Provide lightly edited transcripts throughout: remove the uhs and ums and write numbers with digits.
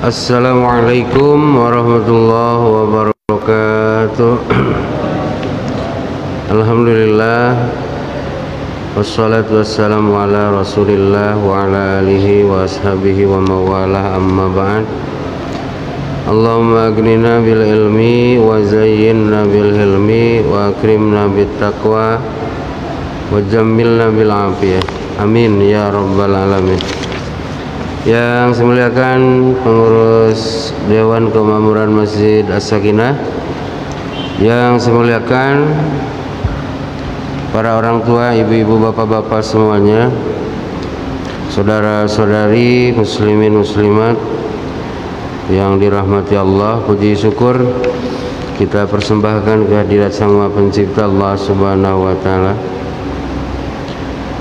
Assalamualaikum warahmatullahi wabarakatuh. Alhamdulillah, wassalatu wassalamu ala rasulillah wa ala alihi wa ashabihi wa mawalah, amma ba'd. Allahumma aghnina bil ilmi wa zayyinna bil hilmi wa akrimna bit taqwa wa jammilna bil afiyah. Amin ya rabbal alamin. Yang saya muliakan pengurus Dewan Kemakmuran Masjid As-Sakinah, yang saya muliakan para orang tua, ibu-ibu, bapak-bapak semuanya, saudara-saudari muslimin muslimat yang dirahmati Allah, puji syukur kita persembahkan kehadirat Sang Maha Pencipta Allah Subhanahu wa taala.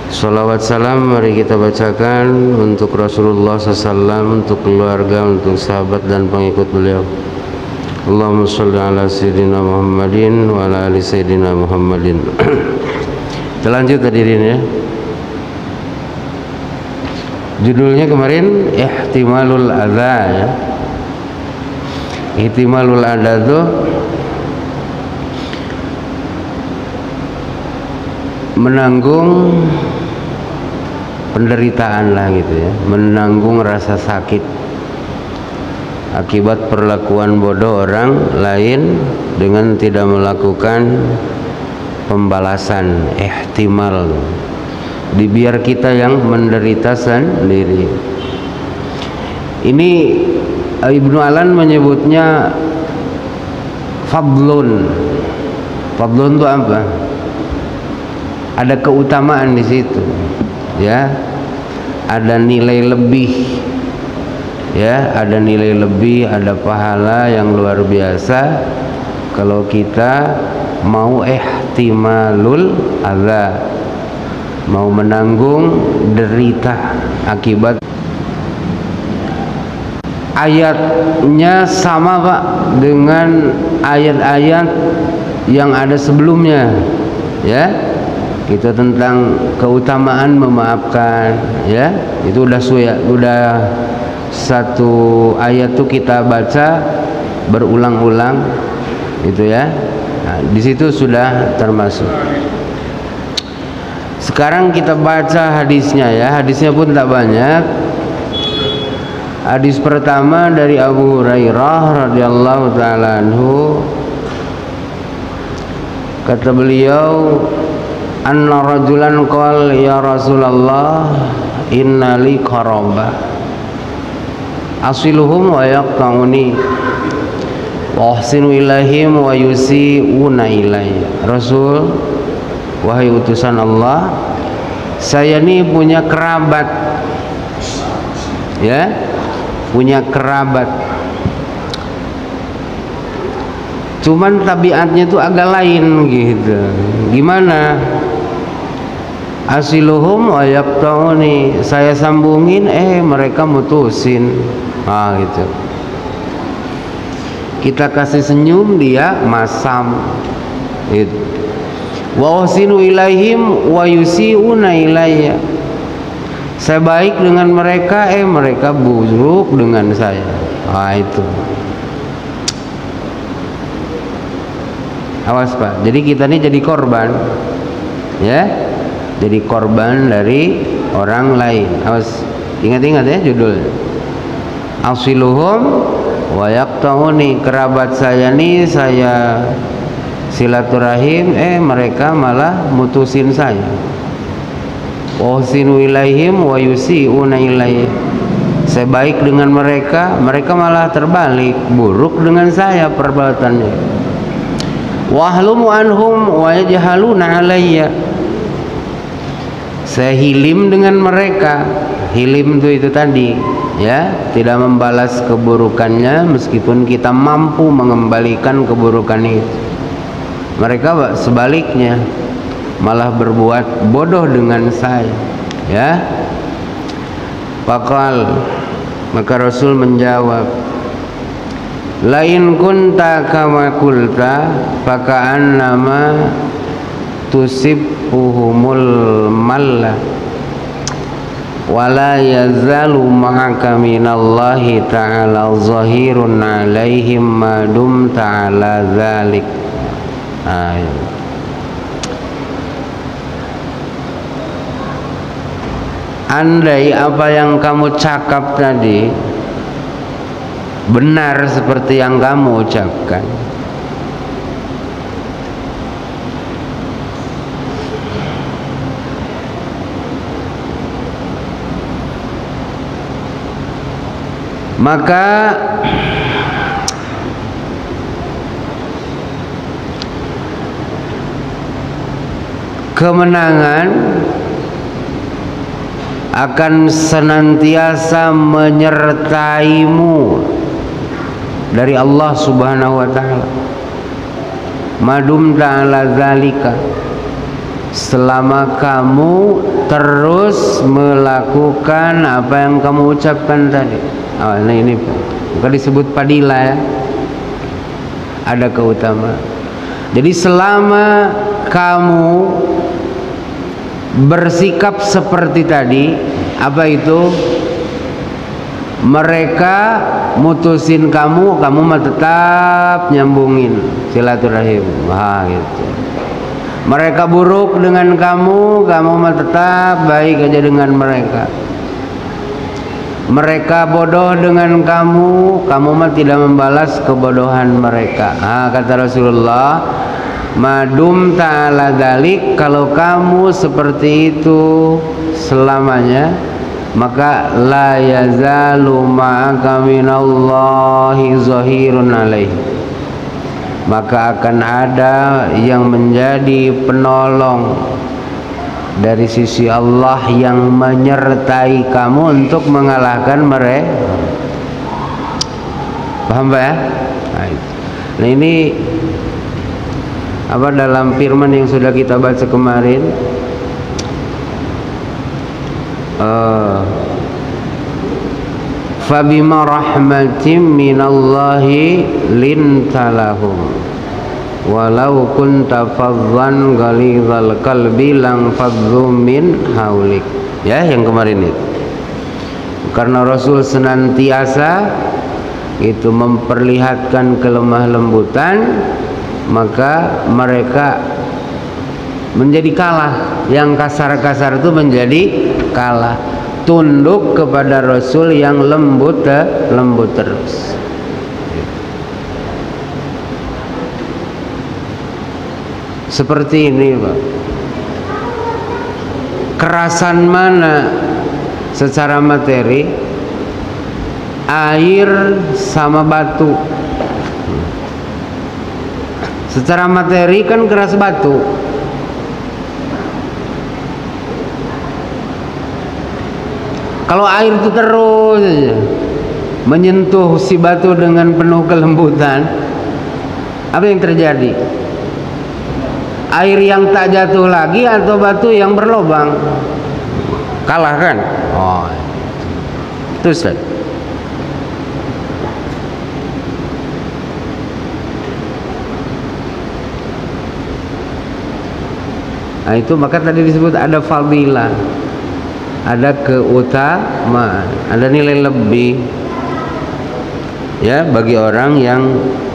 Salawat salam mari kita bacakan untuk Rasulullah SAW, untuk keluarga, untuk sahabat dan pengikut beliau. Allahumma sholli ala sayyidina Muhammadin wa ala ali sayyidina Muhammadin. Kita lanjut hadirin ya. Judulnya kemarin ihtimalul adza ya. Ihtimalul adza itu menanggung penderitaan lah gitu ya, menanggung rasa sakit akibat perlakuan bodoh orang lain dengan tidak melakukan pembalasan. Ihtimal, dibiar kita yang menderita sendiri. Ini Ibnu Alan menyebutnya fadlun. Fadlun itu apa? Ada keutamaan di situ ya, ada nilai lebih ya, ada nilai lebih, ada pahala yang luar biasa kalau kita mau ihtimalul adza, mau menanggung derita akibat. Ayatnya sama Pak dengan ayat-ayat yang ada sebelumnya ya. Itu tentang keutamaan memaafkan ya. Itu udah satu ayat tuh kita baca berulang-ulang gitu ya. Nah, di situ sudah termasuk. Sekarang kita baca hadisnya ya. Hadisnya pun tak banyak. Hadis pertama dari Abu Hurairah radhiyallahu taala anhu, kata beliau, anna rajulan qala ya Rasulullah inna li qarabah asiluhum wa yaqta'uni wa ahsinu ilaihim wa yusi'una ilayya. Rasul, wahai utusan Allah, saya ini punya kerabat ya, punya kerabat, cuman tabiatnya tuh agak lain gitu. Gimana? Asiluhum wa yaqta'uni, saya sambungin mereka mutusin. Gitu. Kita kasih senyum, dia masam gitu. Wa uhsinu ilaihim wa yusi'una ilayya, saya baik dengan mereka, mereka buruk dengan saya. Itu. Awas Pak, jadi kita ini jadi korban ya, jadi korban dari orang lain. Awas, ingat-ingat ya judul. Asiluhum wa yaqta'uni, kerabat saya nih saya silaturahim, mereka malah mutusin saya. Uhsinu ilaihim wa yusi'una ilayya, saya baik dengan mereka, mereka malah terbalik, buruk dengan saya perbuatannya. Wahlumu anhum wa yajhaluna alayya, saya hilim dengan mereka. Hilim itu tadi ya, tidak membalas keburukannya meskipun kita mampu mengembalikan keburukan itu. Mereka sebaliknya malah berbuat bodoh dengan saya ya. Faqal, maka Rasul menjawab, lain kunta kama kulta faka'annama tusibbuhumul malla. wala yazalu ma'aka minallahi ta'ala zahirun alaihim ma dumta ala dzalik. Andai apa yang kamu cakap tadi benar seperti yang kamu ucapkan, maka kemenangan akan senantiasa menyertaimu dari Allah Subhanahu wa taala. Madum ta'ala zalika, selama kamu terus melakukan apa yang kamu ucapkan tadi. Nah ini bukan disebut padilah ya, ada keutamaan. Jadi selama kamu bersikap seperti tadi, apa itu, mereka mutusin kamu mah tetap nyambungin silaturahim, gitu. Mereka buruk dengan kamu mah tetap baik aja dengan mereka. Mereka bodoh dengan kamu mah tidak membalas kebodohan mereka. Kata Rasulullah, madum ta'ala dalik, kalau kamu seperti itu selamanya, maka la yazalu ma'aka minallahi zahirun alaih, maka akan ada yang menjadi penolong dari sisi Allah yang menyertai kamu untuk mengalahkan mereka. Paham Pak ya? Nah ini apa dalam firman yang sudah kita baca kemarin, fabima rahmatim minallahi lintalahum walau kunta fadhan ghalidhal qalbi lang fadhu min haulik. Ya, yang kemarin itu. Karena Rasul senantiasa itu memperlihatkan kelemah lembutan, maka mereka menjadi kalah. Yang kasar-kasar itu menjadi kalah, tunduk kepada Rasul yang lembut terus. Seperti ini Pak, kerasan mana secara materi, air sama batu. Secara materi kan keras batu, kalau air itu terus saja menyentuh si batu dengan penuh kelembutan, apa yang terjadi? Air yang tak jatuh lagi atau batu yang berlobang? Kalah kan? Oh, itu Ustaz. Nah itu maka tadi disebut ada fadilah, ada keutamaan, ada nilai lebih ya bagi orang yang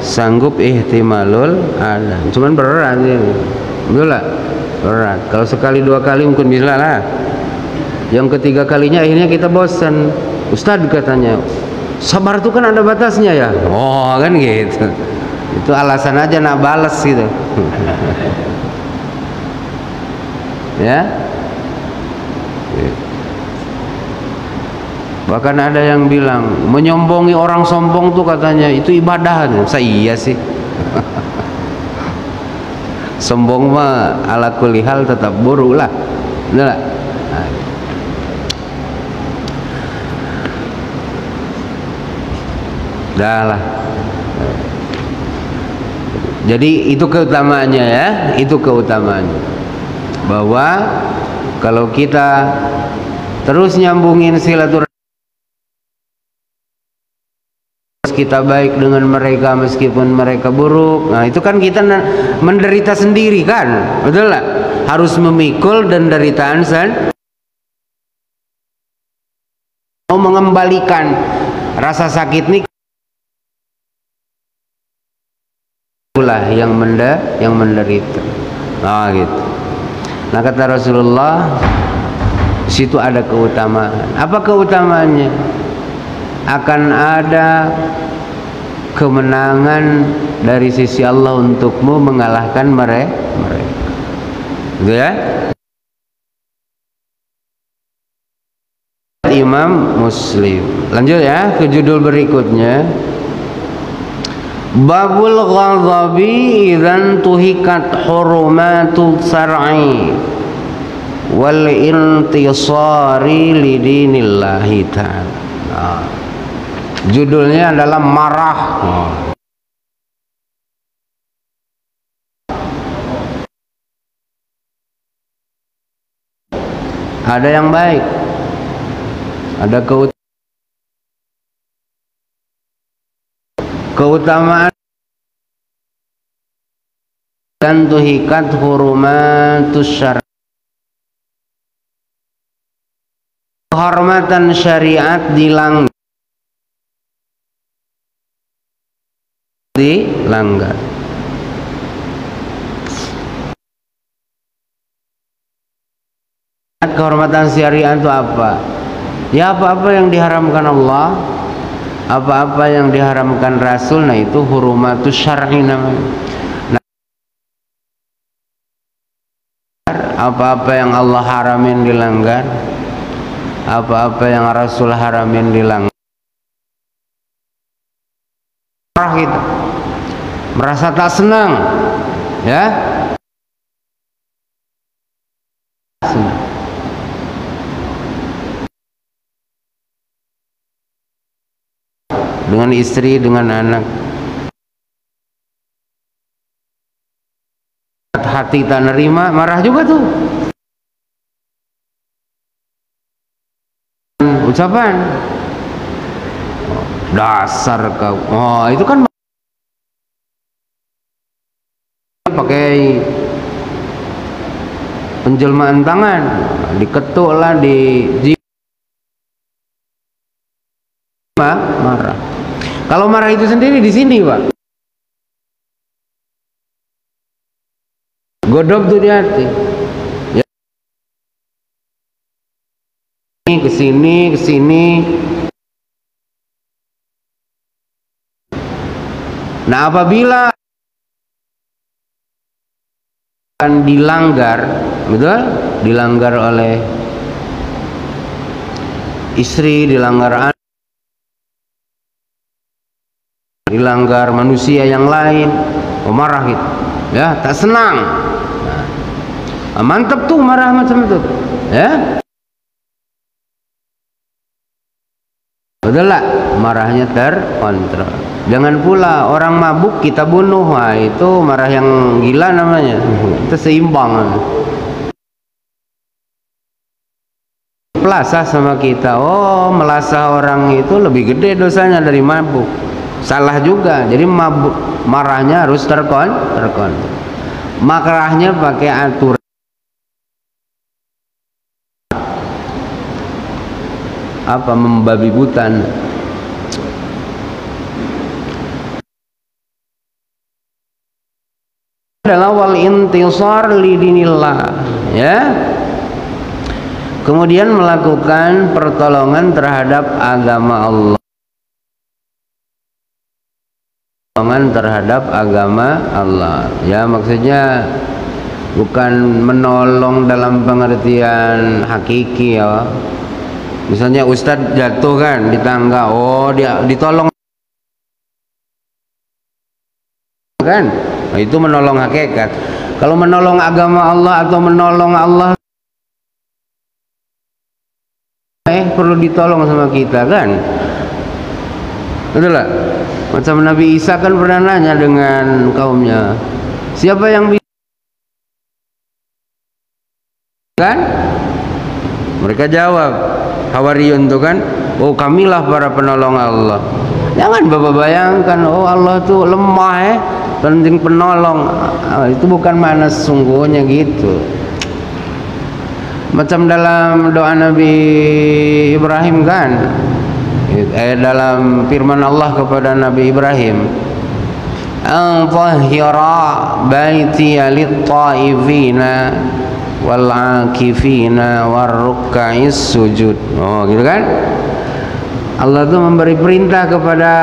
sanggup ihtimalul adhan. Cuman berat ini, betul lah, berat. Kalau sekali dua kali mungkin bisa lah, yang ketiga kalinya akhirnya kita bosan. Ustadz katanya sabar itu kan ada batasnya ya. Oh kan gitu, itu alasan aja nak balas gitu. Ya, bahkan ada yang bilang menyombongi orang sombong tuh katanya itu ibadah. Saya iya sih. Sombong mah ala kulli hal tetap buruk lah. Benar. Dah lah. Jadi itu keutamaannya ya, itu keutamaannya. Bahwa kalau kita terus nyambungin silaturahmi, kita baik dengan mereka meskipun mereka buruk, nah itu kan kita menderita sendiri kan, betul lah, harus memikul dan deritaan mau mengembalikan rasa sakit ini itulah yang menderita. Nah gitu. Nah kata Rasulullah, situ ada keutamaan. Apa keutamaannya? Akan ada kemenangan dari sisi Allah untukmu mengalahkan mereka. Gitu ya? Imam Muslim. Lanjut ya ke judul berikutnya. Babul ghadabi idzan tuhikat hurumatul syar'i wal intisari lidinillahi ta'ala. Nah, judulnya adalah marah. Ada yang baik, ada keutamaan dan tuhikat hurumatus syar'i, kehormatan syariat dilanggar. Kehormatan syariat itu apa? Ya apa-apa yang diharamkan Allah, apa-apa yang diharamkan Rasul, nah itu hurumatus syar'i namanya. Nah, apa-apa yang Allah haramin dilanggar, apa-apa yang Rasul haramin dilanggar. Marah kita, merasa tak senang, ya. Senang. Dengan istri, dengan anak. Hati tak nerima, marah juga tuh. Ucapan, dasar kau. Oh itu kan pakai penjelmaan tangan, diketuk lah, marah. Kalau marah itu sendiri di sini, Pak. Godok tuh di hati. Ya. Kesini. Nah apabila akan dilanggar, betul? Dilanggar oleh istri, dilanggar anak, dilanggar manusia yang lain, marah gitu, ya, tak senang. Nah, mantep tuh marah macam itu, ya, betul lah, marahnya terkontrol. Jangan pula orang mabuk kita bunuh, wah itu marah yang gila namanya, itu seimbang. Pelasah sama kita, oh melasah orang itu lebih gede dosanya dari mabuk. Salah juga. Jadi mabuk, marahnya harus terkontrol. Marahnya pakai aturan. Apa membabi butan. Adalah wal intisar lidinillah, ya. Kemudian melakukan pertolongan terhadap agama Allah. Terhadap agama Allah, ya, maksudnya bukan menolong dalam pengertian hakiki, ya. Misalnya ustadz jatuh kan di tangga, oh dia ditolong kan, nah, itu menolong hakikat. Kalau menolong agama Allah atau menolong Allah, perlu ditolong sama kita kan, betul lah. Macam Nabi Isa kan pernah nanya dengan kaumnya, siapa yang bisa, kan? Mereka jawab, Hawariyun itu kan, oh kamilah para penolong Allah. Jangan Bapak bayangkan, oh Allah tuh lemah, penting penolong. Itu bukan makna sesungguhnya gitu. Macam dalam doa Nabi Ibrahim kan, dalam firman Allah kepada Nabi Ibrahim, "Antahhira baitiya lit-ta'ifina wal-'akifina war-ruk'is sujud." Oh, gitu kan? Allah tuh memberi perintah kepada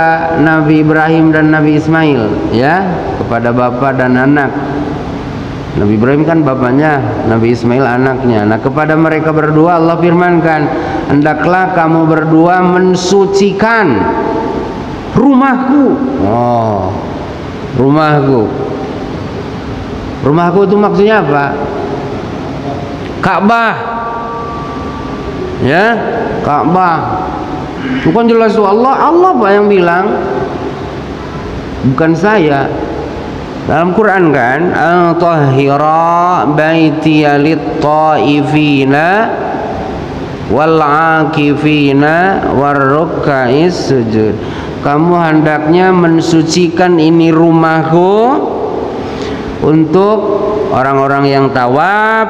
Nabi Ibrahim dan Nabi Ismail, ya, kepada bapak dan anak. Nabi Ibrahim kan bapaknya, Nabi Ismail anaknya. Nah, kepada mereka berdua Allah firmankan, hendaklah kamu berdua mensucikan rumahku. Oh, rumahku. Rumahku itu maksudnya apa? Ka'bah. Ya, Ka'bah. Bukan jelas tuh Allah Pak yang bilang, bukan saya. Dalam Quran kan, "Al-tahhira baitiya lit-ta'ifina wal-'akifina war-ruk'is sujud." Kamu hendaknya mensucikan ini rumahku untuk orang-orang yang tawaf,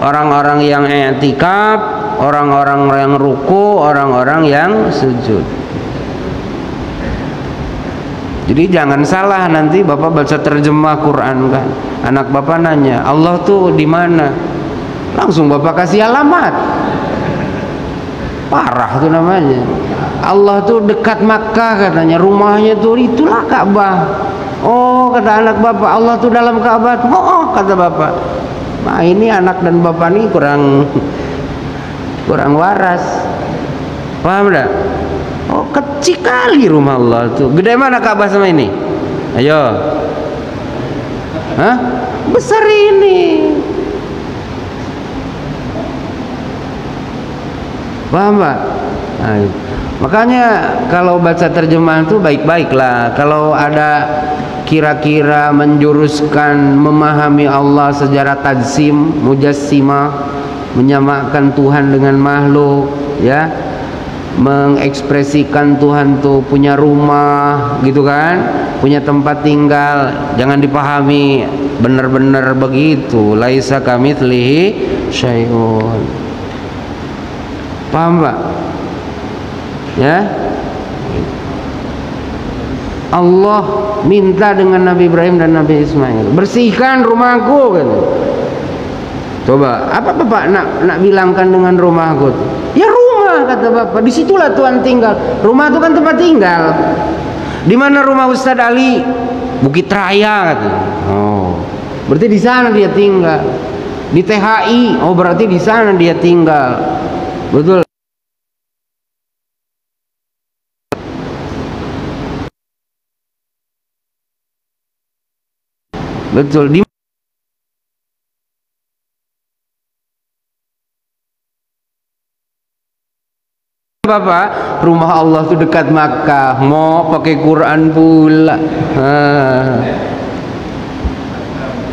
orang-orang yang i'tikaf, orang-orang yang ruku, orang-orang yang sujud. Jadi jangan salah nanti Bapak baca terjemah Quran kan. Anak Bapak nanya, Allah tuh di mana? Langsung Bapak kasih alamat. Parah tuh namanya. Allah tuh dekat Makkah katanya, rumahnya tuh itulah Ka'bah. Oh, kata anak Bapak, Allah tuh dalam Ka'bah. Oh, kata Bapak. Nah, ini anak dan Bapak nih kurang waras. Paham enggak? Oh, kecil kali rumah Allah tuh. Gede mana Ka'bah sama ini? Ayo. Hah? Besar ini. Paham Pak? Nah, makanya kalau baca terjemahan tuh baik-baiklah. Kalau ada kira-kira menjuruskan memahami Allah secara tajsim, mujassimah, menyamakan Tuhan dengan makhluk, ya, mengekspresikan Tuhan tuh punya rumah gitu kan, punya tempat tinggal, jangan dipahami benar-benar begitu, laisa kamitslihi syai'un. Paham Pak? Ya, Allah minta dengan Nabi Ibrahim dan Nabi Ismail, bersihkan rumahku gitu. Coba apa Bapak nak bilangkan dengan rumahku? Ya rumah, kata Bapak, disitulah Tuhan tinggal. Rumah itu kan tempat tinggal. Di mana rumah Ustadz Ali? Bukit Raya katanya. Oh, berarti di sana dia tinggal. Di THI, oh berarti di sana dia tinggal. Betul. Betul. Di Bapak, rumah Allah tuh dekat Makkah, mau pakai Quran pula.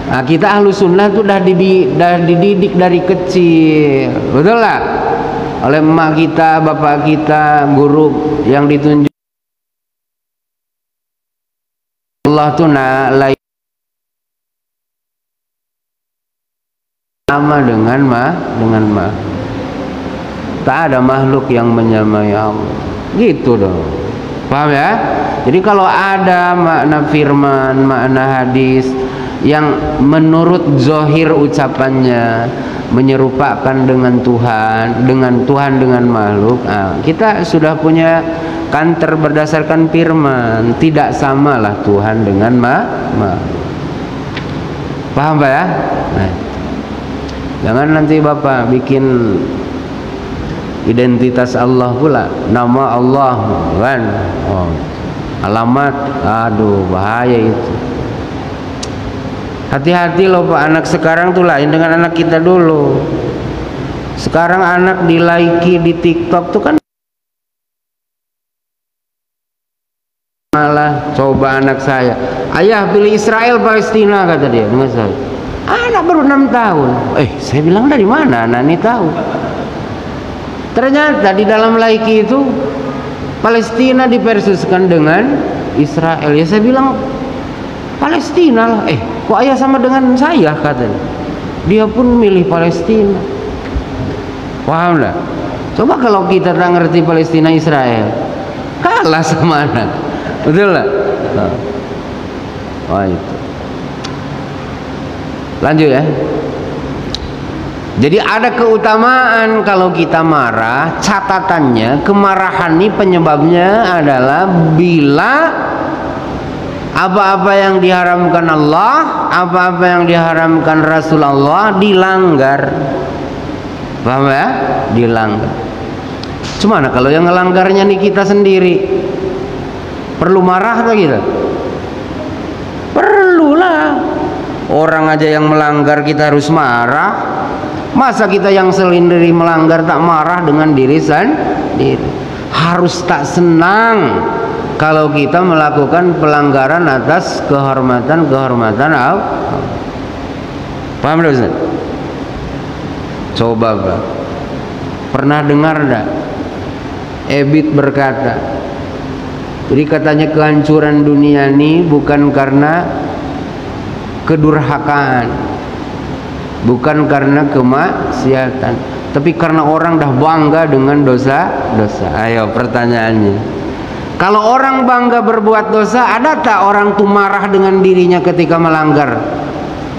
Nah, kita ahlu sunnah tuh dah dididik dari kecil, betul lah, oleh emak kita, bapak kita, guru yang ditunjuk Allah tuh lain sama dengan tak ada makhluk yang menyamai Allah. Gitu dong. Paham ya? Jadi kalau ada makna firman, makna hadis yang menurut zahir ucapannya menyerupakan dengan Tuhan dengan makhluk, nah, kita sudah punya kanter berdasarkan firman. Tidak samalah Tuhan dengan makhluk. Paham Pak ya? Nah, jangan nanti Bapak bikin identitas Allah pula, nama Allah kan, oh, alamat, aduh bahaya itu. Hati-hati loh Pak, anak sekarang tuh lain dengan anak kita dulu. Sekarang anak di-like di TikTok tuh kan malah. Coba anak saya, ayah pilih Israel Palestina, kata dia dengan saya. Anak baru 6 tahun. Saya bilang dari mana anak ini tahu? Ternyata di dalam like itu Palestina diversuskan dengan Israel. Ya saya bilang Palestina lah. Kok ayah sama dengan saya, katanya. Dia pun milih Palestina. Paham nggak? Coba kalau kita tak ngerti Palestina Israel, kalah sama anak, betul nggak? Oh itu. Lanjut ya. Jadi ada keutamaan kalau kita marah. Catatannya, kemarahan ini penyebabnya adalah bila apa-apa yang diharamkan Allah, apa-apa yang diharamkan Rasulullah dilanggar. Paham ya? Dilanggar. Cuman kalau yang ngelanggarnya nih kita sendiri, perlu marah atau kita? Perlulah. Orang aja yang melanggar kita harus marah. Masa kita yang sendiri melanggar tak marah dengan diri sendiri? Harus tak senang kalau kita melakukan pelanggaran atas kehormatan Allah. Paham tidak Ustaz? Coba Pak, pernah dengar enggak Ebit berkata, jadi katanya kehancuran dunia ini bukan karena kedurhakaan, bukan karena kemaksiatan, tapi karena orang dah bangga dengan dosa-dosa. Ayo pertanyaannya, kalau orang bangga berbuat dosa, ada tak orang tuh marah dengan dirinya ketika melanggar?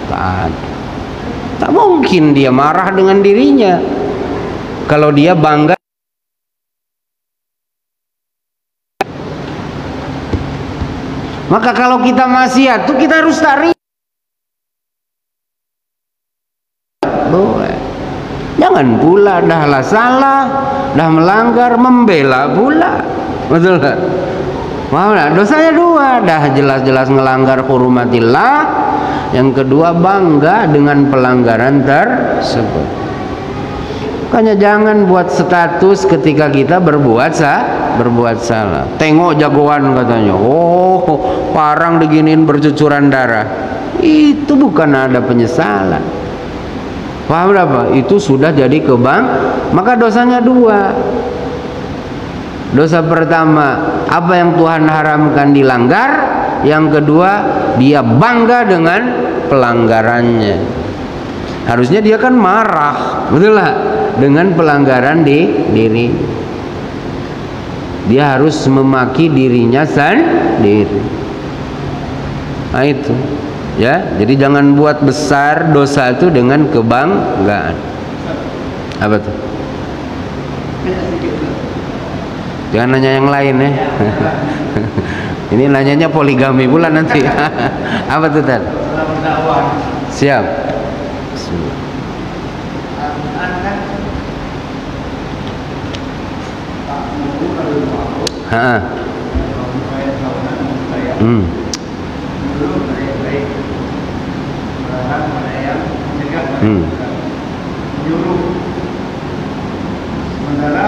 Tak ada. Tak mungkin dia marah dengan dirinya kalau dia bangga. Maka kalau kita maksiat tuh kita harus tarik. Boleh. Jangan pula dahlah salah, dah melanggar, membela pula. Betul tak? Mana dosanya dua, dah jelas-jelas ngelanggar hurumatillah, yang kedua bangga dengan pelanggaran tersebut. Makanya jangan buat status ketika kita berbuat salah. Tengok jagoan katanya, oh parang diginiin bercucuran darah, itu bukan ada penyesalan. Paham apa? Itu sudah jadi maka dosanya dua. Dosa pertama, apa yang Tuhan haramkan dilanggar. Yang kedua, dia bangga dengan pelanggarannya. Harusnya dia kan marah, betul lah, dengan pelanggaran di diri. Dia harus memaki dirinya sendiri. Nah itu. Ya, jadi jangan buat besar dosa itu dengan kebanggaan. Apa tuh? Jangan nanya yang lain ya. Ini nanyanya poligami pula nanti. Apa tuh Tad? Siap. Menyuruh, sementara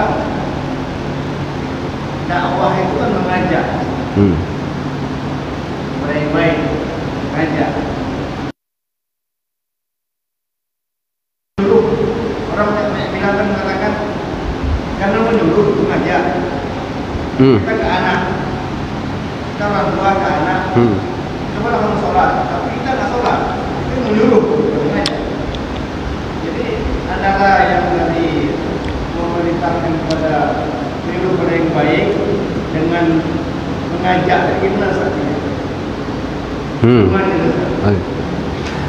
dakwah itu kan mengajak, baik-baik mengajak. Menyuruh, orang bilang mengatakan karena menyuruh itu mengajak. Kita ke anak, kita orang tua ke anak, coba kamu sholat, tapi kita nggak sholat, itu menyuruh, mengajak. Jadi antara yang tadi memerintahkan kepada menyuruh pada yang baik dengan mengajak, gimana saatnya?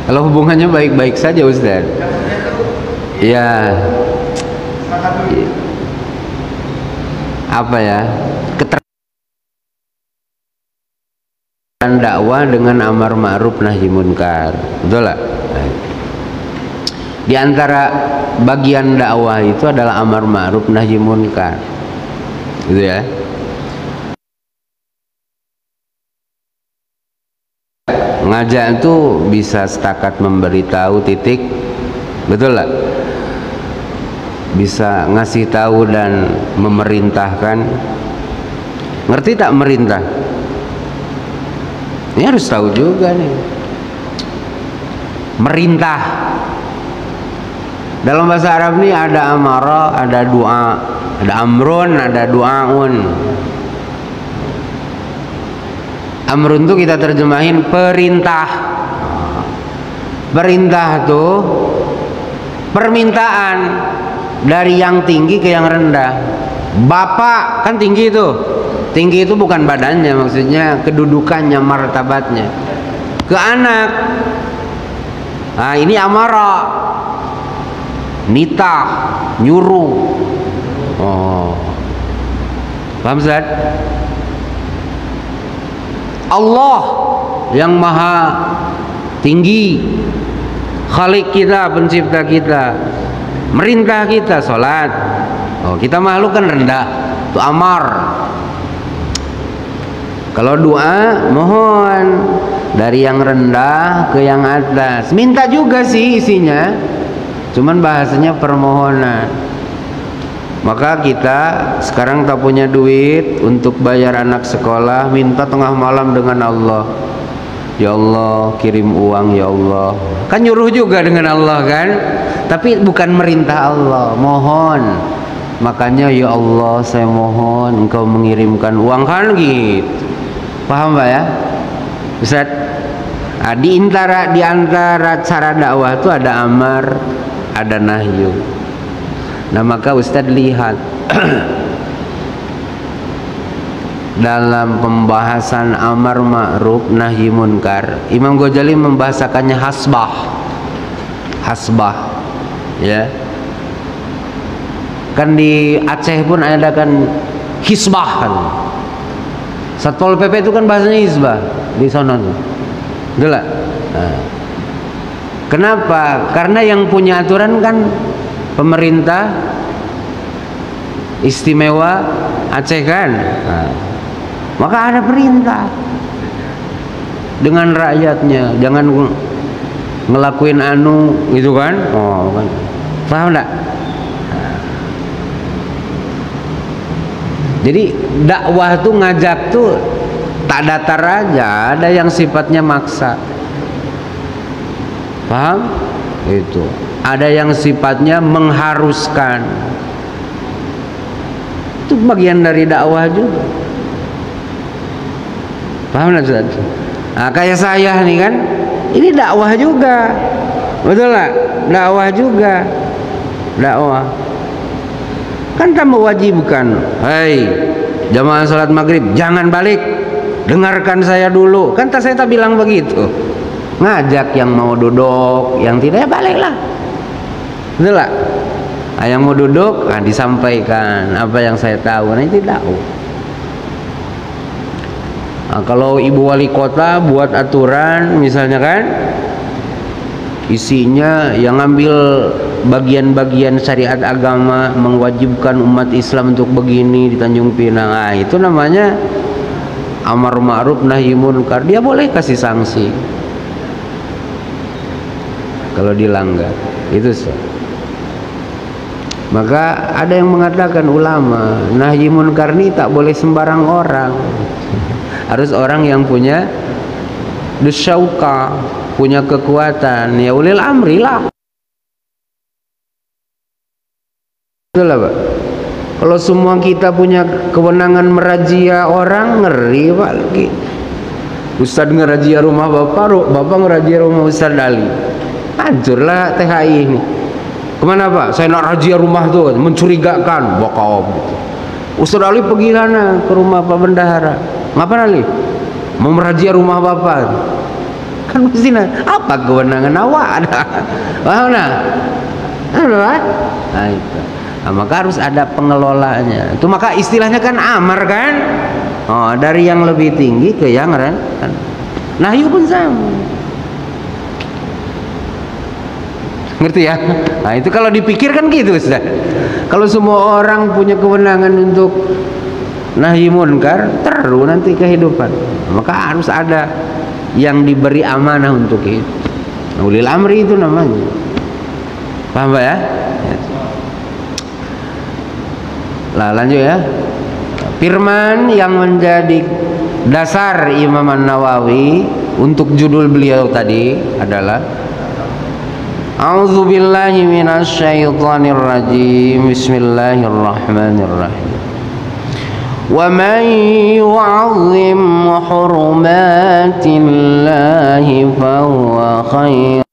Kalau hubungannya baik-baik saja Ustaz. Ya. Apa ya? Keterkaitan dakwah dengan amar ma'ruf nahi munkar. Betul lah. Di antara bagian dakwah itu adalah amar ma'ruf nahi munkar. Gitu ya. Ngajak itu bisa setakat memberitahu titik. Betul lah. Bisa ngasih tahu dan memerintahkan. Ngerti tak merintah? Ini harus tahu juga nih. Merintah. Dalam bahasa Arab ini ada amara, ada doa, ada amrun, ada duaun. Amrun itu kita terjemahin perintah. Perintah itu permintaan. dari yang tinggi ke yang rendah. Bapak kan tinggi itu. Tinggi itu bukan badannya, maksudnya kedudukannya, martabatnya. Ke anak. Nah, ini amara. Nitah, nyuruh. Oh. Paham Ustaz? Allah yang maha tinggi, Khalik kita, pencipta kita, merintah kita sholat. Oh, kita makhluk kan rendah, itu amar. Kalau doa mohon dari yang rendah ke yang atas, minta juga sih isinya, cuman bahasanya permohonan. Maka kita sekarang tak punya duit untuk bayar anak sekolah, minta tengah malam dengan Allah, ya Allah kirim uang ya Allah. Kan nyuruh juga dengan Allah kan, tapi bukan merintah Allah, mohon. Makanya ya Allah saya mohon engkau mengirimkan uang, kan gitu. Paham Pak ya Ustaz? Nah, di antara cara dakwah itu ada amar, ada nahyu. Nah maka Ustaz lihat dalam pembahasan amar ma'ruf nahi munkar, Imam Ghazali membahasakannya hasbah ya. Kan di Aceh pun ada kan hisbah kan. Satpol PP itu kan bahasanya hisbah di sana tuh. Betul lah. Nah. Kenapa? Karena yang punya aturan kan pemerintah istimewa Aceh kan. Nah. Maka ada perintah dengan rakyatnya, jangan ngelakuin anu gitu kan. Oh kan. Paham enggak? Jadi dakwah tuh ngajak tuh tak datar aja, ada yang sifatnya maksa. Paham? Itu. Ada yang sifatnya mengharuskan. Itu bagian dari dakwah juga. Paham nggak Ustaz? Nah, kayak saya nih kan, ini dakwah juga, betul nggak? Dakwah juga, dakwah. Kan tak mewajibkan, hei jamaah salat maghrib jangan balik, dengarkan saya dulu. Kan saya tak bilang begitu. Ngajak yang mau duduk, yang tidak ya baliklah, betul nggak? Nah, yang mau duduk, nah, disampaikan apa yang saya tahu, nah itu dakwah. Nah, kalau ibu wali kota buat aturan misalnya kan, isinya yang ngambil bagian-bagian syariat agama, mewajibkan umat Islam untuk begini di Tanjung Pinang, nah, itu namanya amar ma'ruf nahi munkar. Dia boleh kasih sanksi kalau dilanggar itu. Maka ada yang mengatakan ulama, nahi munkar ini tak boleh sembarang orang, harus orang yang punya dusyauka, punya kekuatan, ya ulil amri lah. Betul lah Pak. Kalau semua kita punya kewenangan merazia orang, ngeri Pak lagi. Ustadz ngerazia rumah bapak, bapak ngerazia rumah Ustadz Dali, hancurlah THI ini. Kemana Pak? Saya nak razia rumah tuh, mencurigakan, bakal gitu. Ustadz Ali pergi sana ke rumah Pak Bendahara. Ngapain Ali? Mau merazia rumah bapak. Kan mesti apa kewenangan awak ada? Paham nah? Nah itu. Nah, maka harus ada pengelolanya. Itu maka istilahnya kan amar kan? Oh, dari yang lebih tinggi ke yang rendah. Nahyu pun sama. Ngerti ya? Nah itu kalau dipikir kan gitu Ustaz. Kalau semua orang punya kewenangan untuk nahi munkar, terus nanti kehidupan. Maka harus ada yang diberi amanah untuk itu. Ulil amri itu namanya. Paham Pak ya? Lah lanjut ya. Firman yang menjadi dasar Imam An-Nawawi untuk judul beliau tadi adalah A'udzu billahi minasy syaithanir rajim. Bismillahirrahmanirrahim. Wa man yu'azzim hurumatillahi fa huwa khair.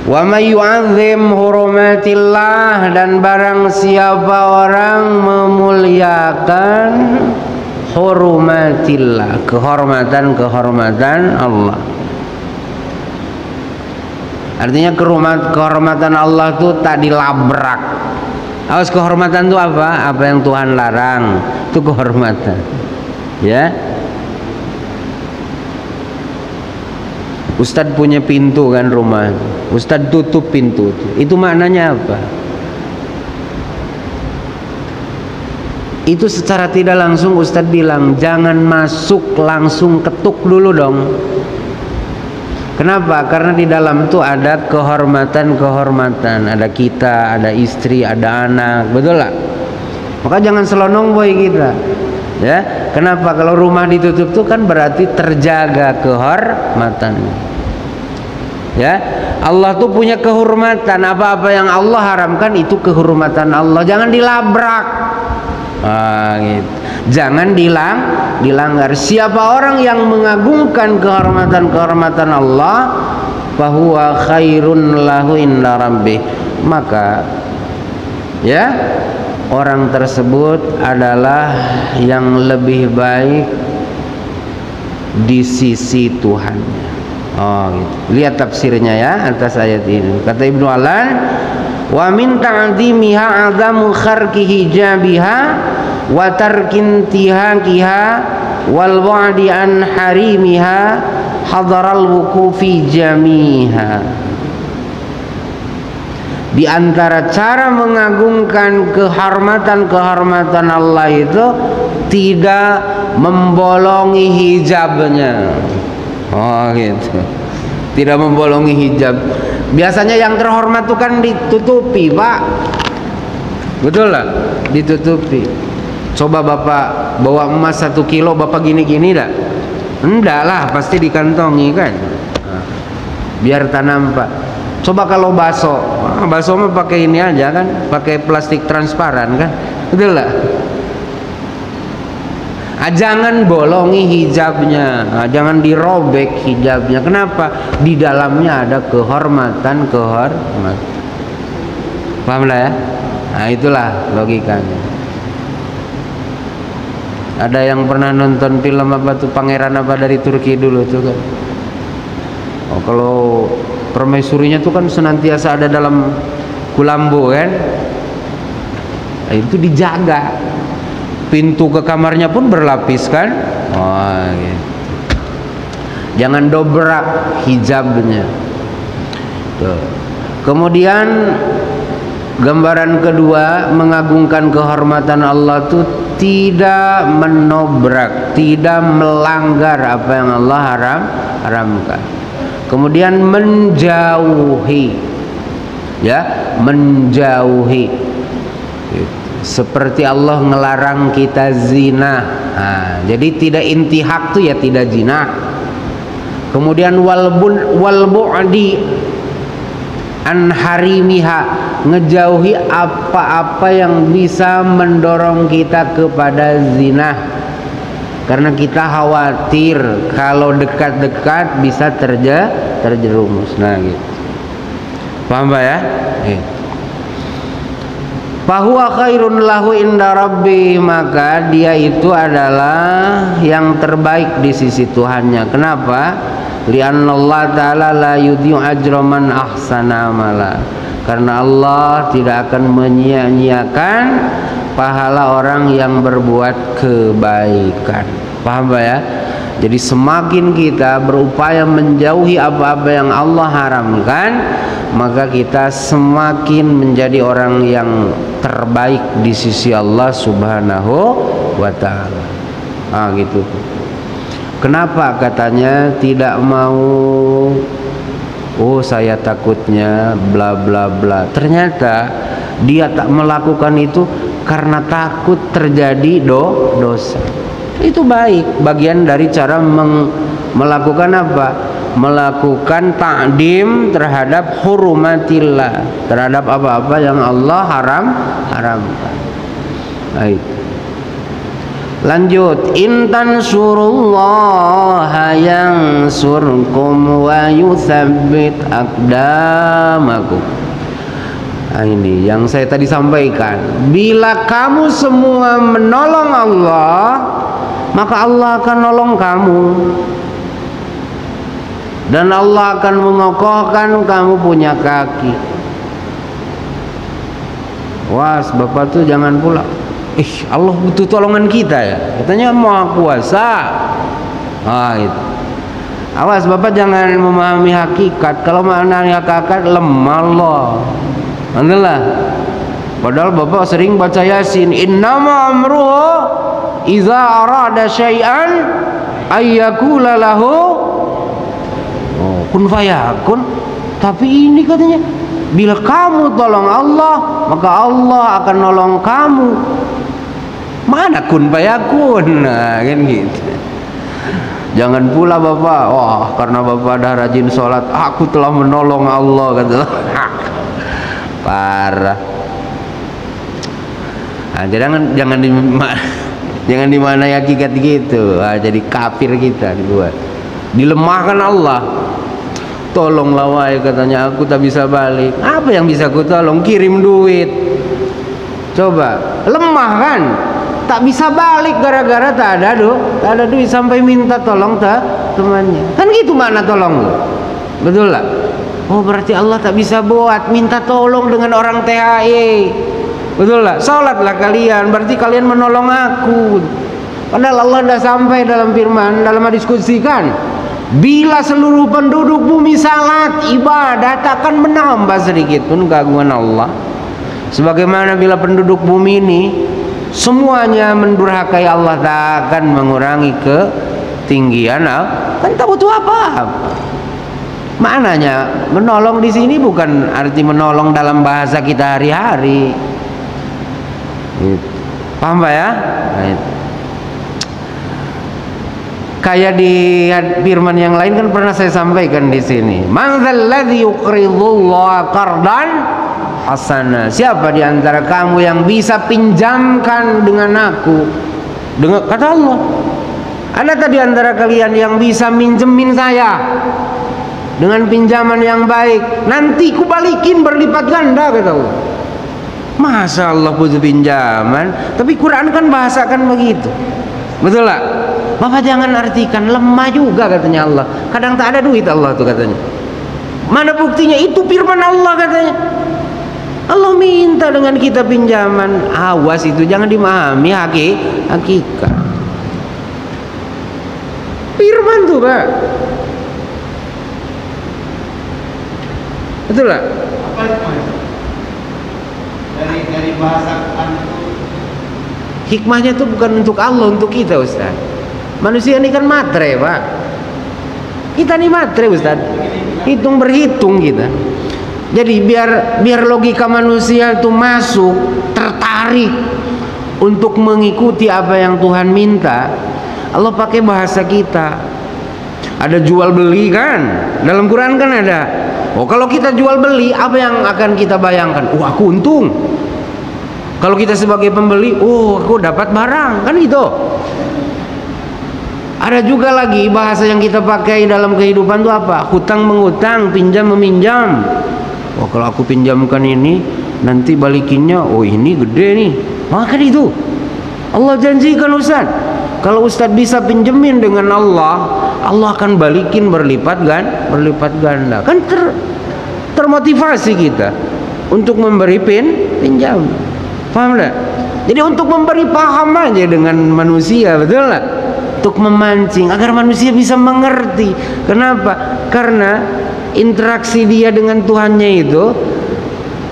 Wa may yu'azzim hurumatillah, dan barang siapa orang memuliakan hurumatillah, kehormatan Allah. Artinya kehormatan Allah itu tak dilabrak. Awas, kehormatan itu apa? Apa yang Tuhan larang, itu kehormatan. Ya. Ustadz punya pintu kan rumah, Ustadz tutup pintu itu maknanya apa? Itu secara tidak langsung Ustadz bilang jangan masuk, langsung ketuk dulu dong. Kenapa? Karena di dalam itu ada kehormatan, ada kita, ada istri, ada anak, betul lah. Maka jangan selonong boy kita. Ya, kenapa? Kalau rumah ditutup tuh kan berarti terjaga kehormatannya. Ya, Allah tuh punya kehormatan. Apa-apa yang Allah haramkan itu kehormatan Allah. Jangan dilabrak. Gitu. Jangan dilanggar. Siapa orang yang mengagungkan kehormatan Allah, fahuwa khairun lahu inda rabbih, maka ya orang tersebut adalah yang lebih baik di sisi Tuhannya. Gitu. Lihat tafsirnya ya atas ayat ini. Kata Ibnu Alan, wa min ta'zimiha 'azamu kharqi hijabiha wa tarkin tihaqiha wal wa'di an harimiha hadaral wuqufi jamiha. Di antara cara mengagungkan kehormatan Allah itu tidak membolongi hijabnya. Gitu. Tidak membolongi hijab. Biasanya yang terhormat itu kan ditutupi, Pak. Betul lah, ditutupi. Coba Bapak bawa emas 1 kilo, Bapak gini-gini dah? Enggak lah, pasti dikantongi kan. Biar tak nampak. Coba kalau bakso mah pakai ini aja kan, pakai plastik transparan kan, betul lah. Jangan bolongi hijabnya, jangan dirobek hijabnya. Kenapa? Di dalamnya ada kehormatan. Paham lah ya? Nah itulah logikanya. Ada yang pernah nonton film apa tuh, pangeran apa dari Turki dulu tuh kan? Kalau permaisurinya tuh kan senantiasa ada dalam kulambo kan? Nah, itu dijaga. Pintu ke kamarnya pun berlapis kan? Gitu. Jangan dobrak hijabnya. Tuh. Kemudian gambaran kedua, mengagungkan kehormatan Allah itu tidak menobrak, tidak melanggar apa yang Allah haramkan. Kemudian menjauhi, ya, menjauhi. Gitu. Seperti Allah ngelarang kita zina. Jadi tidak intihak tuh ya tidak zina. Kemudian wal bu'di an harimiha, ngejauhi apa-apa yang bisa mendorong kita kepada zina. Karena kita khawatir kalau dekat-dekat bisa terjerumus. Nah gitu. Paham Pak ya? Fahuwa khairun lahu inda rabbi, maka dia itu adalah yang terbaik di sisi Tuhannya. Kenapa? Li'anna Allah ta'ala la yudhi'u ajra man ahsana amala. Karena Allah tidak akan menyia-nyiakan pahala orang yang berbuat kebaikan. Paham Pak ya? Jadi semakin kita berupaya menjauhi apa-apa yang Allah haramkan, maka kita semakin menjadi orang yang terbaik di sisi Allah Subhanahu wa ta'ala. Gitu. Kenapa katanya tidak mau? Saya takutnya bla bla bla. Ternyata dia tak melakukan itu karena takut terjadi dosa. Itu baik, bagian dari cara melakukan apa? Melakukan ta'dim terhadap hurumatillah, terhadap apa-apa yang Allah haramkan. Baik. Lanjut, in tansurullaha yansurkum wa yutsabbit aqdamakum. Nah, ini yang saya tadi sampaikan. Bila kamu semua menolong Allah, maka Allah akan nolong kamu. Dan Allah akan mengokohkan kamu punya kaki. Was, Bapak tuh jangan pula, Allah butuh tolongan kita ya, katanya Maha Kuasa. Itu. Awas Bapak jangan memahami hakikat. Kalau memahami hakikat lemah Allah. Adalah. Padahal Bapak sering baca Yasin, innama amruhu idza arada syai'an ayyakula lahu kun fayakun. Tapi ini katanya, bila kamu tolong Allah, maka Allah akan nolong kamu. Mana kun fayakun? Nah, kan gitu. Jangan pula Bapak, wah karena Bapak dah rajin sholat, aku telah menolong Allah, kata. Parah. Nah, jangan dimana hakikat gitu. Nah, jadi kafir kita dibuat. Dilemahkan Allah. Tolonglah wahai, katanya, aku tak bisa balik. Apa yang bisa ku tolong? Kirim duit. Coba, lemah kan? Tak bisa balik gara-gara tak ada duit sampai minta tolong temannya. Kan gitu mana tolong lu? Betul lah. Oh berarti Allah tak bisa buat minta tolong dengan orang THE. Betul lah. Salatlah kalian, berarti kalian menolong aku. Padahal Allah dah sampai dalam firman, dalam hadis qudsi kan, bila seluruh penduduk bumi salat ibadah takkan menambah sedikit pun keagungan Allah. Sebagaimana bila penduduk bumi ini semuanya mendurhakai Allah, tak akan mengurangi ketinggian. Kan tak butuh apa-apa. Maknanya menolong di sini bukan arti menolong dalam bahasa kita hari-hari. Paham Pak ya? Kayak di firman yang lain kan pernah saya sampaikan di sini. Man dzalladzi yuqridullaha qardan hasana. Siapa di antara kamu yang bisa pinjamkan dengan aku? Dengan kata Allah. Ada tak di antara kalian yang bisa minjemin saya dengan pinjaman yang baik? Nanti ku balikin berlipat ganda, kata Allah. Masa Allah butuh pinjaman? Tapi Quran kan bahasakan begitu. Betul lah. Bapak jangan artikan lemah juga, katanya Allah. Kadang tak ada duit Allah tuh katanya. Mana buktinya? Itu firman Allah katanya. Allah minta dengan kita pinjaman. Awas, itu jangan dimahami hakikat. Firman tuh Pak. Betul lah. Apa hikmahnya? Dari bahasa Quran itu. Hikmahnya tuh bukan untuk Allah, untuk kita Ustaz. Manusia ini kan matre Pak. Kita nih matre Ustaz. Hitung berhitung kita. Jadi biar logika manusia itu masuk, tertarik untuk mengikuti apa yang Tuhan minta, Allah pakai bahasa kita. Ada jual beli kan? Dalam Quran kan ada. Oh kalau kita jual beli, apa yang akan kita bayangkan? Oh aku untung. Kalau kita sebagai pembeli, oh aku dapat barang, kan gitu. Ada juga lagi bahasa yang kita pakai dalam kehidupan itu apa? Hutang menghutang, pinjam meminjam. Oh kalau aku pinjamkan ini, nanti balikinnya, oh ini gede nih. Maka itu Allah janjikan Ustaz, kalau Ustaz bisa pinjemin dengan Allah, Allah akan balikin berlipat ganda. Kan termotivasi kita untuk memberi pinjam. Paham tak? Jadi untuk memberi paham aja dengan manusia, betul tak? Untuk memancing agar manusia bisa mengerti. Kenapa? Karena interaksi dia dengan Tuhannya itu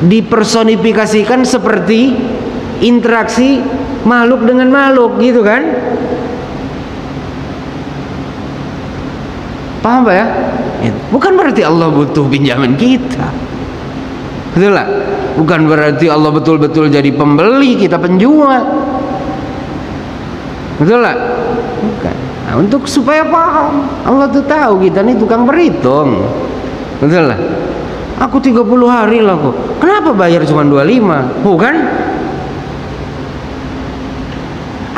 dipersonifikasikan seperti interaksi makhluk dengan makhluk, gitu kan? Paham Pak ya? Bukan berarti Allah butuh pinjaman kita, betul lah? Bukan berarti Allah betul-betul jadi pembeli, kita penjual, betul lah? Bukan. Nah, untuk supaya paham, Allah tuh tahu kita nih tukang berhitung, betul lah? Aku 30 hari lah kok, kenapa bayar cuma 25? Bukan?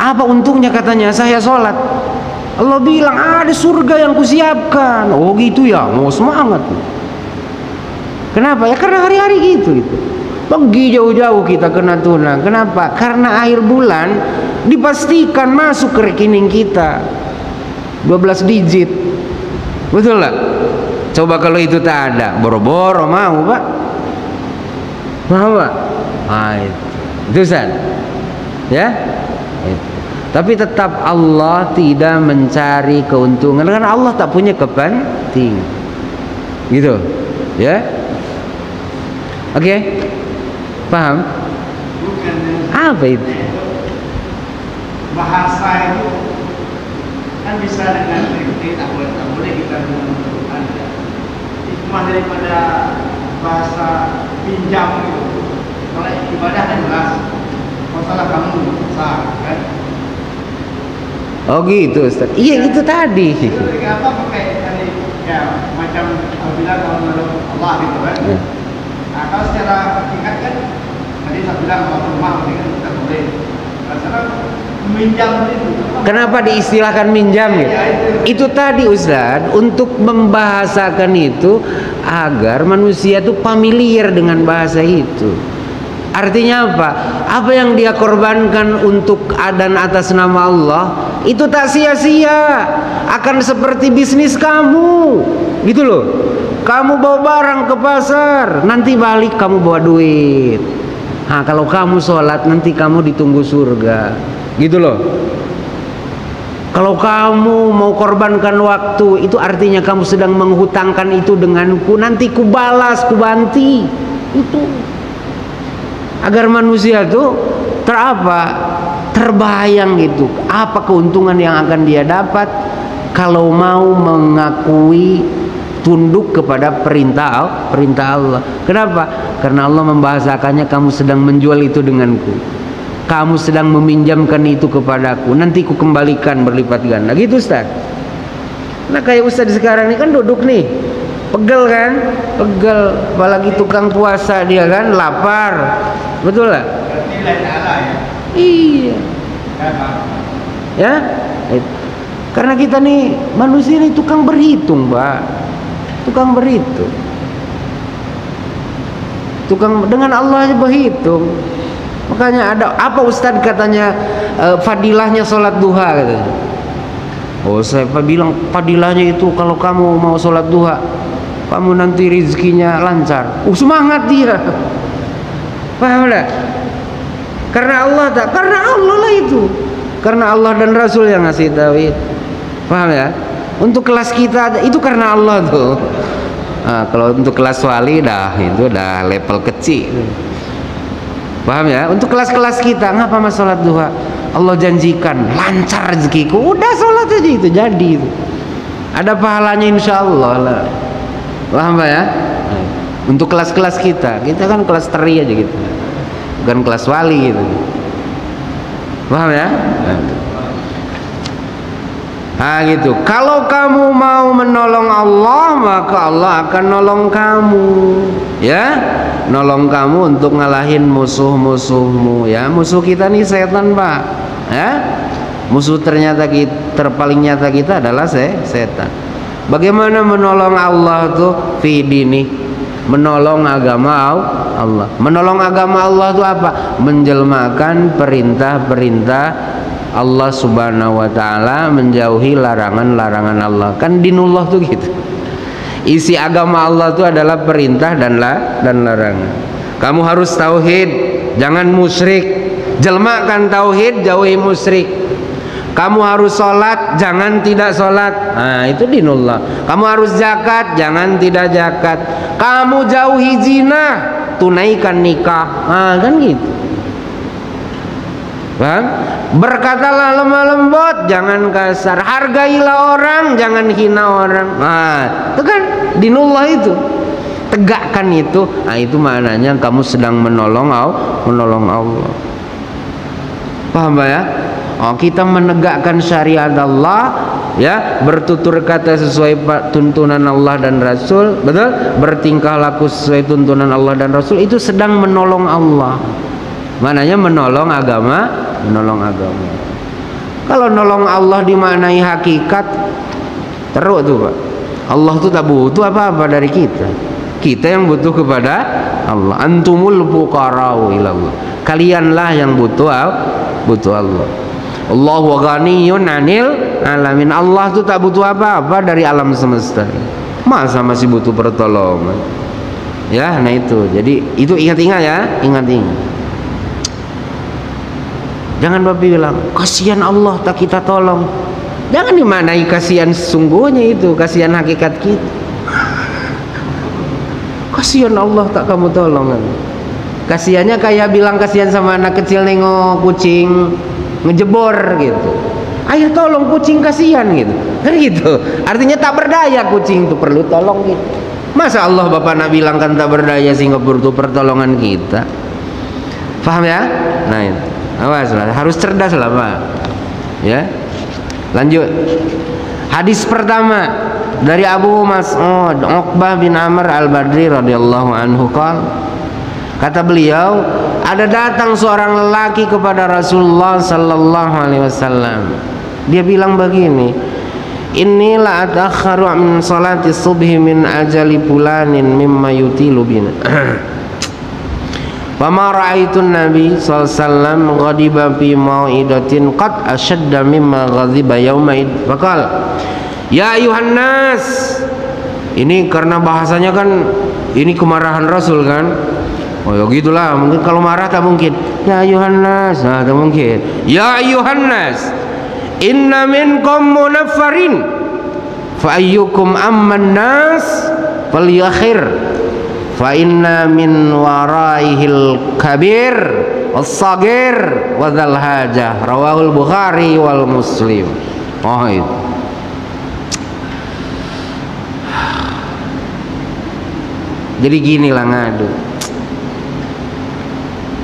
Apa untungnya katanya saya sholat? Allah bilang ada surga yang kusiapkan. Oh gitu ya, mau semangat. Kenapa? Ya karena hari-hari gitu. Pergi jauh-jauh kita ke Natuna. Kenapa? Karena akhir bulan dipastikan masuk ke rekening kita 12 digit. Betul lah. Coba kalau itu tak ada, boro-boro mau Pak? Mau Pak? Itu Ustaz. Ya? Tapi tetap Allah tidak mencari keuntungan karena Allah tak punya kepentingan. Gitu. Ya? Oke? Paham? Bukan. Apa itu? Bahasa itu kan bisa dengan kritik, tak boleh kita menentukan. Hikmah daripada bahasa pinjam itu. Kalau ibadah kan jelas. Masalah kamu besar, kan? Oh gitu Ustaz. Iya itu tadi. Apa pakai tadi ya macam bilang kalau menurut Allah gitu kan. Nah kalau secara hakikat kan tadi saya bilang kalau rumah kan kita boleh. Karena meminjam itu. Kenapa diistilahkan minjam ya? Itu tadi Ustaz untuk membahasakan itu agar manusia itu familiar dengan bahasa itu. Artinya apa? Apa yang dia korbankan untuk dan atas nama Allah itu tak sia-sia. Akan seperti bisnis kamu, gitu loh. Kamu bawa barang ke pasar, nanti balik kamu bawa duit. Nah, kalau kamu sholat nanti kamu ditunggu surga, gitu loh. Kalau kamu mau korbankan waktu, itu artinya kamu sedang menghutangkan itu denganku. Nanti ku balas, ku banti. Itu agar manusia itu terbayang gitu apa keuntungan yang akan dia dapat kalau mau mengakui tunduk kepada perintah Allah. Kenapa? Karena Allah membahasakannya kamu sedang menjual itu denganku, kamu sedang meminjamkan itu kepadaku, nanti ku kembalikan berlipat ganda. Gitu Ustaz. Nah kayak Ustaz sekarang ini kan duduk nih, pegel kan, pegel, apalagi tukang puasa dia kan, lapar, betul lah. Iya. Ya, karena kita nih manusia ini tukang berhitung, Pak, tukang berhitung, tukang dengan Allah aja berhitung. Makanya ada apa Ustadz katanya fadilahnya sholat duha katanya. Oh saya bilang fadilahnya itu kalau kamu mau sholat duha kamu nanti rezekinya lancar. Semangat dia. Paham tak? Karena Allah tak? Karena Allah lah itu. Karena Allah dan Rasul yang ngasih tahu. Paham ya? Untuk kelas kita itu karena Allah tuh. Nah, kalau untuk kelas wali dah itu dah level kecil. Paham ya? Untuk kelas-kelas kita ngapa mas sholat duha? Allah janjikan lancar rezekiku. Udah sholat aja itu jadi itu. Ada pahalanya insya Allah lah. Paham ya? Untuk kelas-kelas kita kan kelas teri aja gitu, bukan kelas wali gitu. Paham ya? Nah gitu. Kalau kamu mau menolong Allah, maka Allah akan nolong kamu. Ya, nolong kamu untuk ngalahin musuh-musuhmu. Ya, musuh kita nih setan, Pak. Ya, musuh terpaling nyata kita adalah setan. Bagaimana menolong Allah tuh? Fidini, menolong agama Allah. Menolong agama Allah itu apa? Menjelmakan perintah-perintah Allah Subhanahu wa taala, menjauhi larangan-larangan Allah. Kan dinullah tuh gitu. Isi agama Allah itu adalah perintah dan larangan. Kamu harus tauhid, jangan musyrik. Jelmakan tauhid, jauhi musyrik. Kamu harus sholat, jangan tidak sholat. Nah itu dinullah. Kamu harus zakat, jangan tidak zakat. Kamu jauhi zina, tunaikan nikah. Nah kan gitu. Paham? Berkatalah lemah lembut, jangan kasar. Hargailah orang, jangan hina orang. Nah itu kan dinullah itu. Tegakkan itu. Nah itu maknanya kamu sedang menolong Allah. Paham ya? Oh, kita menegakkan syariat Allah, ya, bertutur kata sesuai tuntunan Allah dan Rasul, betul? Bertingkah laku sesuai tuntunan Allah dan Rasul, itu sedang menolong Allah. Maknanya menolong agama. Kalau nolong Allah dimaknai hakikat, teruk tuh Pak. Allah tuh tak butuh apa-apa dari kita. Kita yang butuh kepada Allah. Antumul fuqara'u ilallah. Kalianlah yang butuh Allah. Allahu ghaniyun 'anil alamin. Allah tuh tak butuh apa-apa dari alam semesta. Masa masih butuh pertolongan? Ya, nah itu. Jadi itu ingat-ingat ya, ingat-ingat. Jangan Bapak bilang, kasihan Allah tak kita tolong. Jangan dimaknai kasihan sesungguhnya itu, kasihan hakikat kita. Kasihan Allah tak kamu tolong. Kasihannya kayak bilang kasihan sama anak kecil nengok kucing ngejebor gitu. Ayah tolong kucing, kasihan gitu. Kan gitu. Artinya tak berdaya kucing itu, perlu tolong gitu. Masa Allah Bapak nak bilang kan tak berdaya sehingga butuh pertolongan kita. Paham ya? Nah itu. Awaslah, harus cerdas lah Pak. Ya. Lanjut. Hadis pertama dari Abu Mas'ud Uqbah bin Amr al-Badri radhiyallahu anhu kata beliau, ada datang seorang lelaki kepada Rasulullah sallallahu alaihi wasallam. Dia bilang begini, "Inilah ataakharu min salati subhi min ajali fulanin mimma yutilu bina." Fama ra'aitun Nabi sallallahu alaihi wasallam ghadiba fi mau'idatin qad ashadda mimma ghadiba yauma'id. Faqal, "Ya ayuhan nas." Ini karena bahasanya kan ini kemarahan Rasul kan. Oh ya gitulah, mungkin kalau marah tak mungkin. Ya ayuhan nas, nah, tak mungkin. Ya ayuhan nas, inna minkum munaffarin fa ayyukum amman nas falyakhir. Fa inna min waraihil kabir was-sagir wa dzal hajah. Rawahul Bukhari wal Muslim. Oh itu. Jadi ginilah ngadu.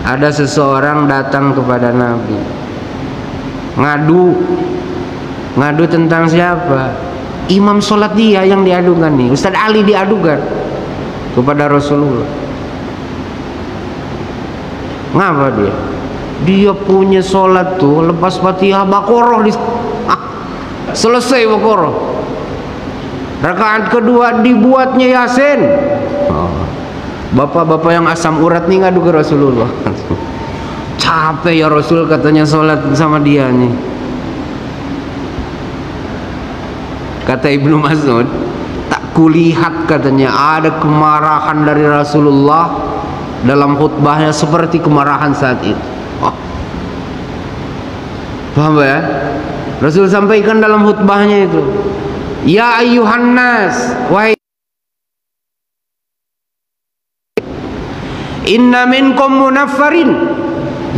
Ada seseorang datang kepada Nabi. Ngadu tentang siapa? Imam sholat dia yang diadukan nih. Ustaz Ali diadukan kepada Rasulullah. Ngapa dia? Dia punya sholat tuh lepas Fatihah Baqarah selesai Baqarah. Rakaat kedua dibuatnya Yasin. Bapak-bapak yang asam urat nih ngadu ke Rasulullah. Capek ya Rasul katanya sholat sama dia nih. Kata Ibnu Mas'ud, kulihat katanya ada kemarahan dari Rasulullah dalam khutbahnya seperti kemarahan saat itu. Oh. Paham ya? Rasul sampaikan dalam khutbahnya itu, ya ayyuhan nas, wahai inna minkum munaffarin,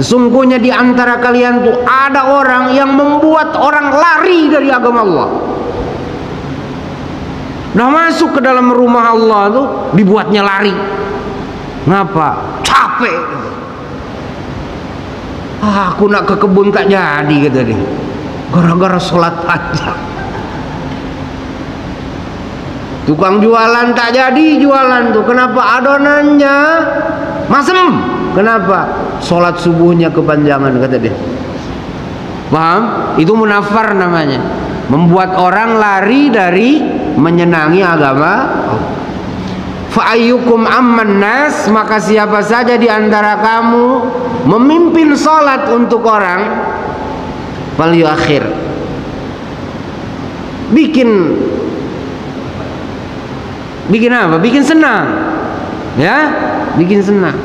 sesungguhnya di antara kalian tuh ada orang yang membuat orang lari dari agama Allah. Udah masuk ke dalam rumah Allah tuh dibuatnya lari. Ngapa? Capek. Aku nak ke kebun tak jadi kata dia. Gara-gara sholat aja. Tukang jualan tak jadi jualan tuh. Kenapa? Adonannya masem. Kenapa? Sholat subuhnya kepanjangan kata dia. Paham? Itu munafar namanya. Membuat orang lari dari menyenangi agama. Fa ayyukum amman nas, maka siapa saja di antara kamu memimpin salat untuk orang, fal yuakhir, bikin apa? Bikin senang. Ya, bikin senang.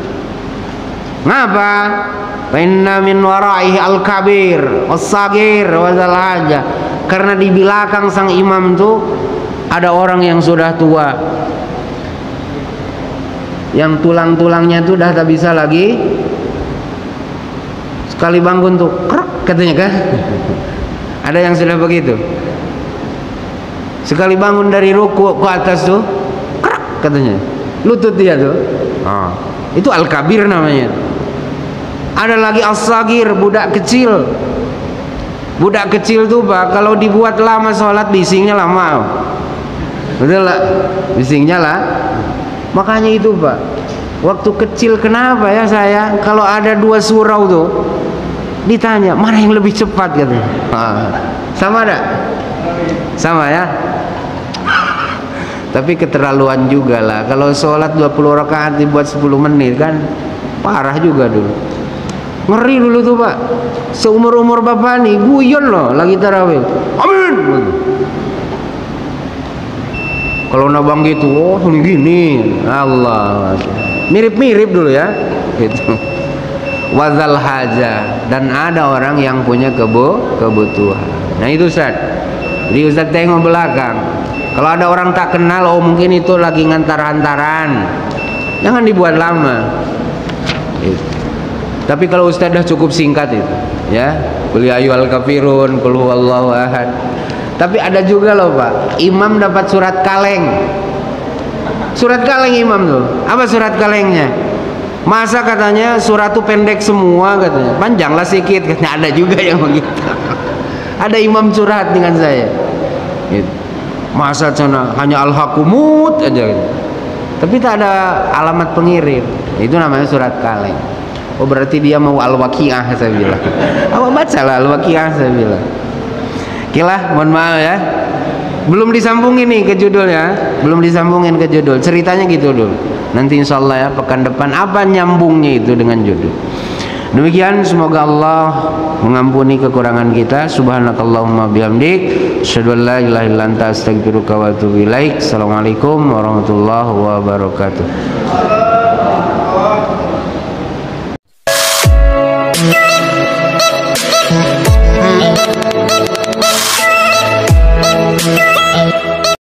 Ngapa? Fa inna min waraihi al-kabir was-sagir wa dzal haja. Karena di belakang sang imam tuh ada orang yang sudah tua, yang tulang-tulangnya tuh dah tak bisa lagi, sekali bangun tuh krek katanya kan. Ada yang sudah begitu, sekali bangun dari ruku ke atas tuh krek katanya, lutut dia tuh. Itu al-kabir namanya. Ada lagi as-sagir, budak kecil. Budak kecil tuh Pak, kalau dibuat lama sholat bisingnya lama. Betul lah, bisingnya lah. Makanya itu Pak, waktu kecil kenapa ya saya kalau ada 2 surau tuh Ditanya, mana yang lebih cepat katanya. Sama enggak? Sama ya. Tapi keterlaluan juga lah. Kalau sholat 20 rakaat dibuat 10 menit kan parah juga dulu. Ngeri dulu tuh Pak. Seumur-umur Bapak nih guyon loh lagi tarawih. Amin. Kalau nabang gitu, oh gini. Allah. Mirip-mirip dulu ya. Gitu. Wazal haja, dan ada orang yang punya kebutuhan. Nah itu Ustaz. Jadi Ustaz tengok belakang. Kalau ada orang tak kenal, oh mungkin itu lagi ngantar-hantaran. Jangan dibuat lama. Gitu. Tapi kalau Ustaz dah cukup singkat itu, ya. Qul ya ayyuhal kafirun, qul huwallahu ahad. Tapi ada juga loh Pak, imam dapat surat kaleng. Surat kaleng imam tuh. Apa surat kalengnya? Masa katanya surat itu pendek semua katanya. Panjanglah sedikit katanya. Ada juga yang begitu. Ada imam curhat dengan saya. Gitu. Masa sana hanya al-hakumut aja gitu. Tapi tak ada alamat pengirim. Itu namanya surat kaleng. Oh berarti dia mau al-waqiah saya bilang. Awak bacalah al-waqiah saya bilang. Oke lah, mohon maaf ya. Belum disambungin nih ke judulnya. Belum disambungin ke judul. Ceritanya gitu dulu. Nanti insya Allah ya pekan depan apa nyambungnya itu dengan judul. Demikian, semoga Allah mengampuni kekurangan kita. Subhanakallahumma bihamdik, asyhadu an la ilaha illa anta astaghfiruka wa atubu ilaik. Assalamualaikum warahmatullahi wabarakatuh.